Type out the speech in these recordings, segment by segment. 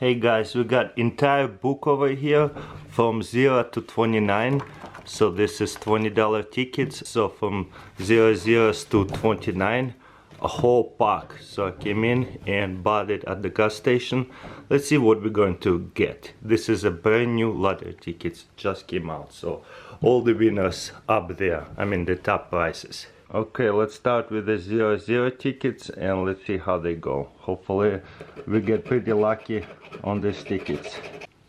Hey guys, we got entire book over here from 0 to 29. So this is $20 tickets. So from 00 to 29, a whole pack. So I came in and bought it at the gas station. Let's see what we're going to get. This is a brand new lottery tickets, just came out. So all the winners up there, I mean the top prices. Okay, let's start with the 00 tickets and let's see how they go. Hopefully we get pretty lucky on these tickets.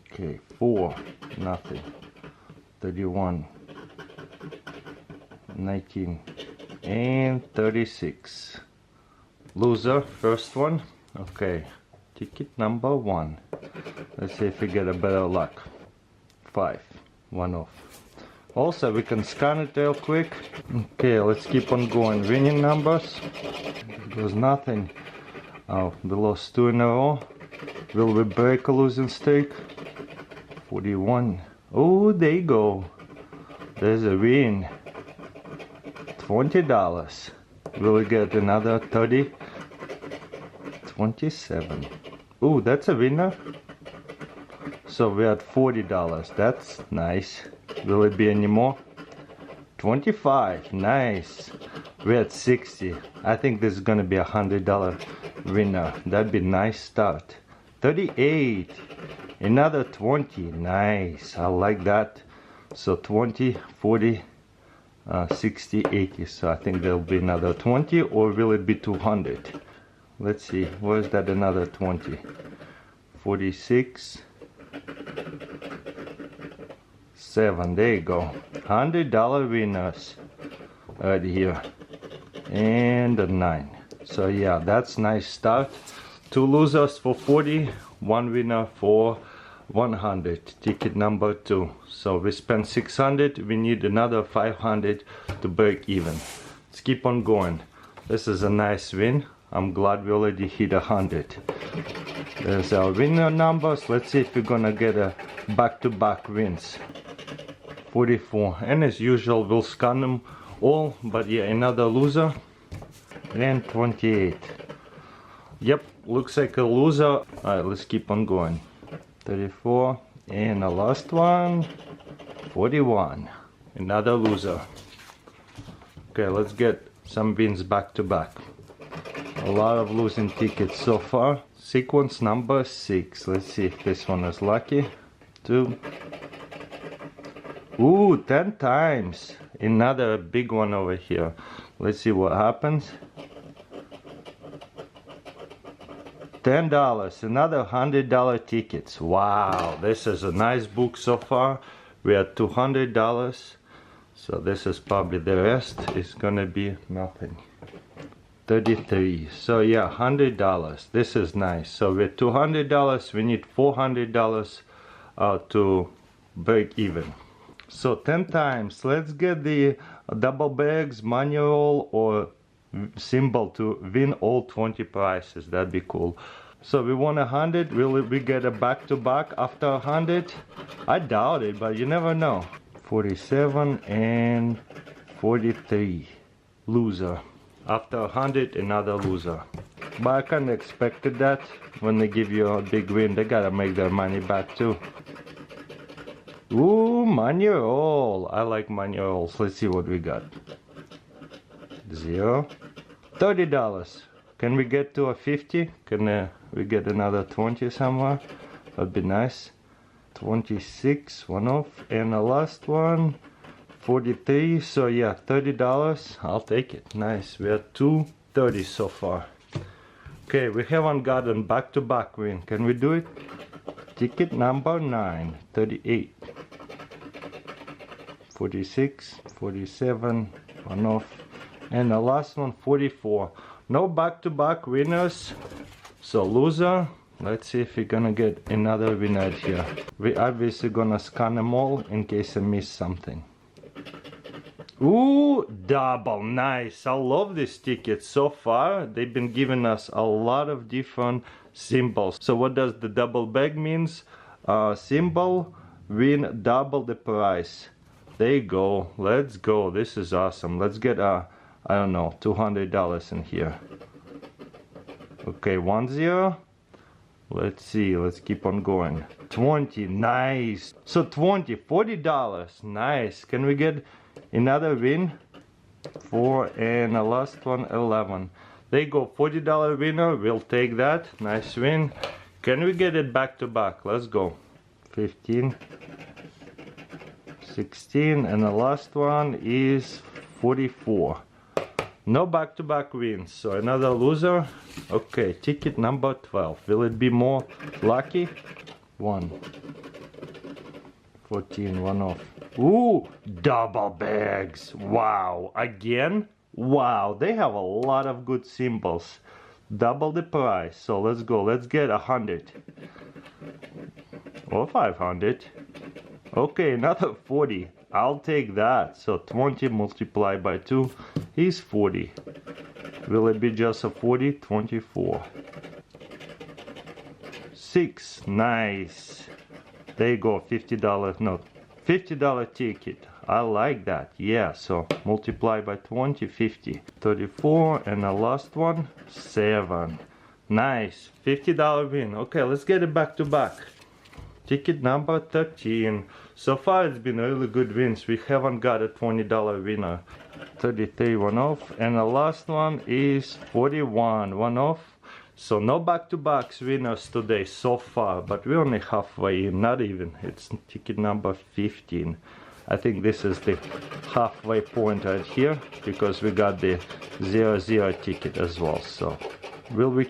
Okay, 4, nothing. 31, 19, and 36. Loser, first one. Okay, ticket number 1. Let's see if we get a better luck. 5, 1 off. Also, we can scan it real quick. Okay, let's keep on going. Winning numbers. There's nothing. Oh, we lost 2 in a row. Will we break a losing streak? 41. Oh, there you go. There's a win. $20. Will we get another 30? 27. Oh, that's a winner. So we're at $40. That's nice. Will it be any more? 25. Nice. We're at 60. I think this is gonna be $100 winner. That'd be nice start. 38. Another 20. Nice. I like that. So 20, 40, 60, 80. So I think there'll be another 20, or will it be 200? Let's see. Where's that another 20? 46. 7. There you go. $100 winners right here. And a 9. So yeah, that's nice start. 2 losers for 40, 1 winner for 100. Ticket number 2. So we spent 600. We need another 500 to break even. Let's keep on going. This is a nice win. I'm glad we already hit 100. There's our winner numbers. Let's see if we're gonna get a back-to-back wins. 44, and as usual we'll scan them all, but yeah, another loser. And 28. Yep, looks like a loser. Alright, let's keep on going. 34, and the last one. 41, another loser. Okay, let's get some wins back to back. A lot of losing tickets so far. Sequence number 6. Let's see if this one is lucky. 2. Ooh, 10 times. Another big one over here. Let's see what happens. $10. Another $100 tickets. Wow, this is a nice book so far. We're at $200. So this is probably the rest. It's gonna be nothing. 33. So yeah, $100. This is nice. So with $200, we need $400 to break even. So 10 times. Let's get the double bags, manual, or symbol to win all 20 prizes. That'd be cool. So we won 100. Will we get a back-to-back after 100? I doubt it, but you never know. 47 and 43. Loser. After 100, another loser. But I kind of expected that. When they give you a big win, they gotta make their money back too. Ooh, manual. I like manuals. Let's see what we got. 0. $30. Can we get to a 50? Can we get another 20 somewhere? That'd be nice. 26, 1 off. And the last one, 43. So yeah, $30. I'll take it. Nice. We are 230 so far. Okay, we haven't gotten back-to-back win. Can we do it? Ticket number 9. 38. 46, 47, 1 off, and the last one 44. No back-to-back winners, so loser. Let's see if we're gonna get another winner here. We obviously gonna scan them all in case I miss something. Ooh, double. Nice. I love this ticket so far. They've been giving us a lot of different symbols. So what does the double bag means? Symbol, win double the price. There you go. Let's go. This is awesome. Let's get I don't know, $200 in here. Okay, 1 0. Let's see, let's keep on going. 20, nice. So 20, $40, nice. Can we get another win? 4 and the last one, 11. There you go, $40 winner, we'll take that. Nice win. Can we get it back to back? Let's go. 15, 16, and the last one is 44. No back-to-back wins, so another loser. Okay, ticket number 12. Will it be more lucky? 1, 14, one off. Ooh, double bags. Wow, again? Wow, they have a lot of good symbols. Double the price. So let's go. Let's get 100 or 500. Okay, another 40. I'll take that. So 20 multiplied by 2 is 40. Will it be just a 40? 24. 6. Nice. There you go. $50. No, $50 ticket. I like that. Yeah, so multiply by 20, 50. 34, and the last one, 7. Nice. $50 win. Okay, let's get it back to back. Ticket number 13. So far it's been really good wins. We haven't got a $20 winner. 33, one off. And the last one is 41, one off. So no back-to-backs winners today so far, but we're only halfway in, not even. It's ticket number 15. I think this is the halfway point right here, because we got the 0-0 ticket as well. So will we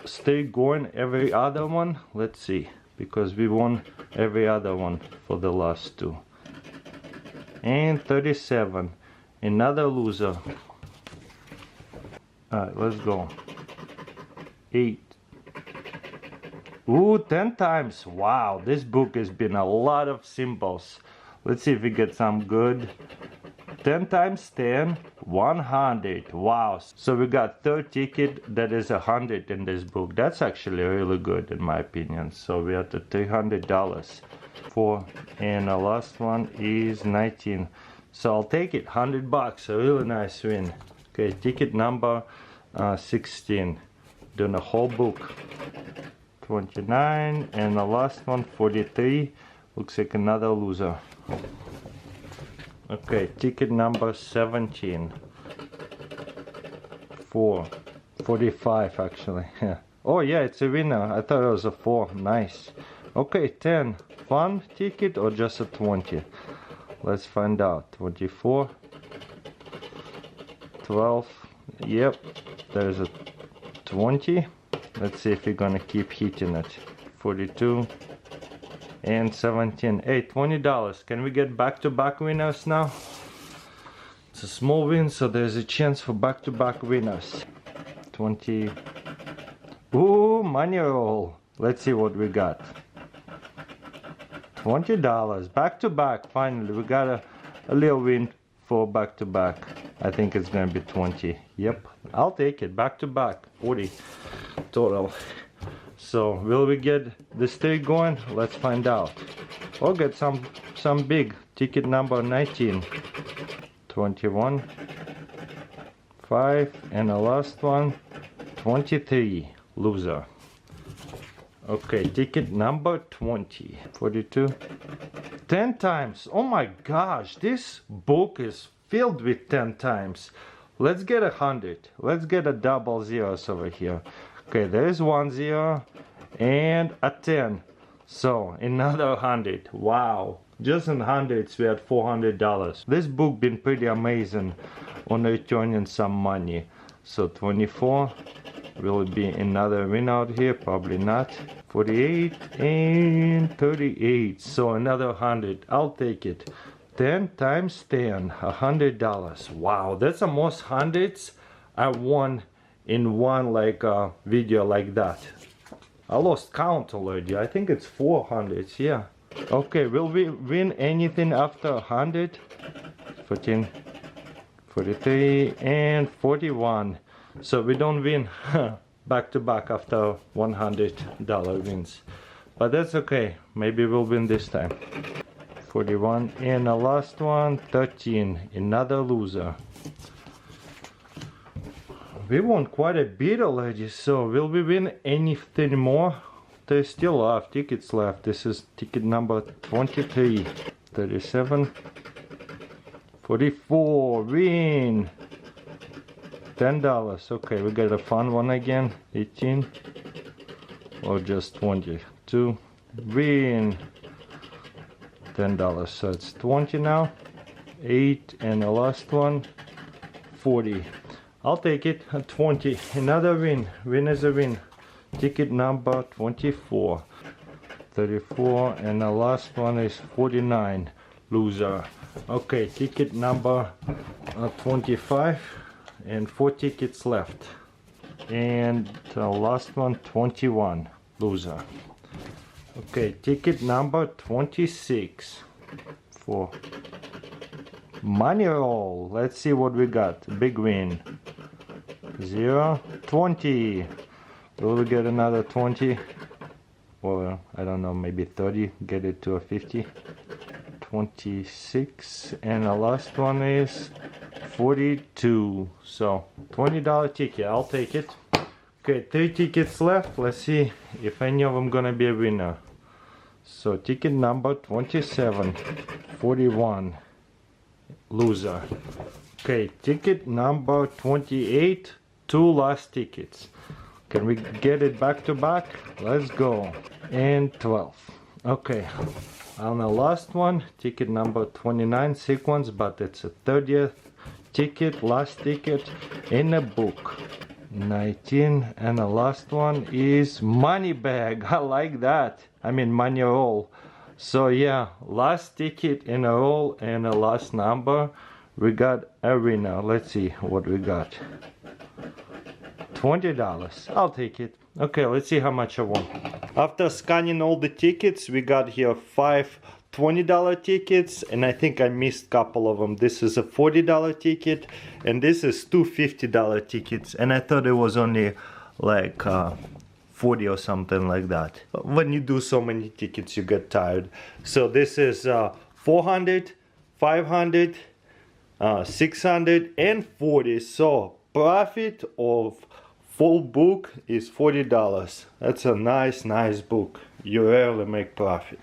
stay going every other one? Let's see, because we won every other one for the last two. And 37, another loser. Alright, let's go. 8. Ooh, 10 times. Wow, this book has been a lot of symbols. Let's see if we get some good. 10 times 10, 100. Wow, so we got third ticket that is 100 in this book. That's actually really good in my opinion. So we are at $300. 4, and the last one is 19. So I'll take it, $100, a really nice win. Okay, ticket number 16. Doing the whole book. 29, and the last one, 43. Looks like another loser. Okay, ticket number 17. 4, 45 actually. Oh yeah, it's a winner. I thought it was a 4. Nice. Okay, 10. Fun ticket or just a 20? Let's find out. 24. 12. Yep, there's a 20. Let's see if we're gonna keep hitting it. 42 and 17. Hey, $20. Can we get back-to-back winners now? It's a small win, so there's a chance for back-to-back winners. 20. Ooh, money roll. Let's see what we got. $20. Back-to-back. Finally, we got a little win for back-to-back. I think it's gonna be 20. Yep, I'll take it. Back-to-back. 40 total. So will we get the streak going? Let's find out. Or get some big. Ticket number 19. 21. 5, and the last one, 23. Loser. Okay, ticket number 20. 42. 10 times. Oh my gosh, this book is filled with 10 times. Let's get 100. Let's get a double zeros over here. Okay, there's 1 0 and a 10. So another 100. Wow. Just in hundreds we had $400. This book been pretty amazing on returning some money. So 24. Will it be another win out here? Probably not. 48 and 38. So another 100. I'll take it. 10 times 10, $100. Wow, that's the most hundreds I won in one video like that. I lost count already. I think it's 400s. Yeah. Okay, will we win anything after 100? 14, 43 and 41. So we don't win back to back after $100 wins, but that's okay. Maybe we'll win this time. 41 and the last one, 13. Another loser. We won quite a bit already, so will we win anything more? there's still a lot of tickets left. This is ticket number 23. 37. 44. Win. $10. Okay, we got a fun one again. 18. Or just 22. Win. $10. So it's 20 now. 8. And the last one. 40. I'll take it. 20. Another win. Win is a win. Ticket number 24. 34. And the last one is 49. Loser. Okay, ticket number 25. And 4 tickets left. And the last one 21. Loser. Okay, ticket number 26. For money roll. Let's see what we got. Big win. 0. 20. Will we get another 20? Or I don't know, maybe 30. Get it to a 50. 26. And the last one is 42. So $20 ticket. I'll take it. Okay, 3 tickets left. Let's see if any of them gonna be a winner. So ticket number 27. 41. Loser. Okay, ticket number 28. 2 last tickets. Can we get it back to back? Let's go. And 12. Okay. On the last one, ticket number 29 sequence, but it's a 30th ticket, last ticket in a book. 19. And the last one is money bag. I like that. I mean money roll. So yeah, last ticket in a roll and the last number. We got a winner. Let's see what we got. $20. I'll take it. Okay, let's see how much I won. After scanning all the tickets, we got here 5 $20 tickets, and I think I missed a couple of them. This is a $40 ticket, and this is 2 $50 tickets, and I thought it was only like 40 or something like that. When you do so many tickets, you get tired. So this is 400, 500, 600, and 40. So profit of full book is $40. That's a nice book. You rarely make profit.